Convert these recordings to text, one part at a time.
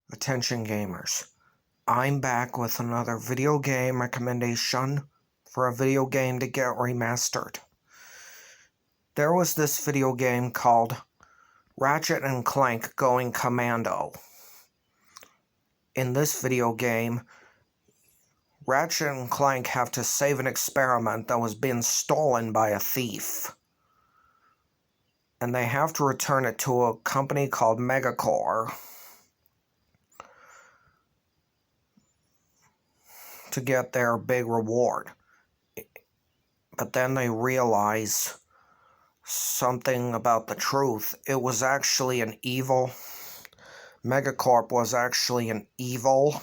Attention gamers, I'm back with another video game recommendation for a video game to get remastered. There was this video game called Ratchet and Clank Going Commando. In this video game, Ratchet and Clank have to save an experiment that was being stolen by a thief. And they have to return it to a company called Megacore to get their big reward. But then they realize something about the truth. It was actually an evil. Megacorp was actually an evil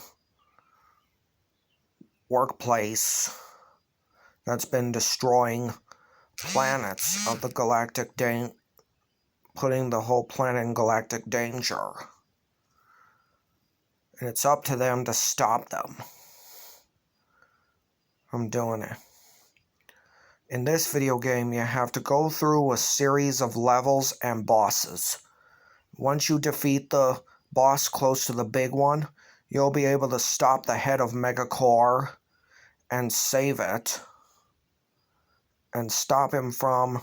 workplace that's been destroying planets of the galactic putting the whole planet in galactic danger. And it's up to them to stop them from doing it. In this video game, you have to go through a series of levels and bosses. Once you defeat the boss close to the big one, you'll be able to stop the head of Megacore and save it and stop him from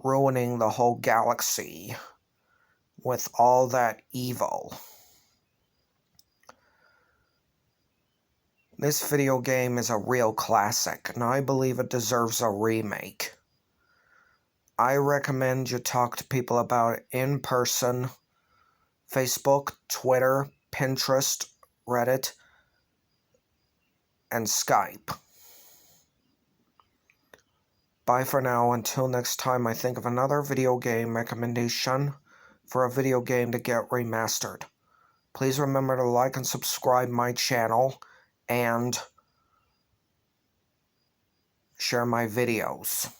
ruining the whole galaxy with all that evil. This video game is a real classic, and I believe it deserves a remake. I recommend you talk to people about it in person, Facebook, Twitter, Pinterest, Reddit, and Skype. Bye for now, until next time I think of another video game recommendation for a video game to get remastered. Please remember to like and subscribe my channel and share my videos.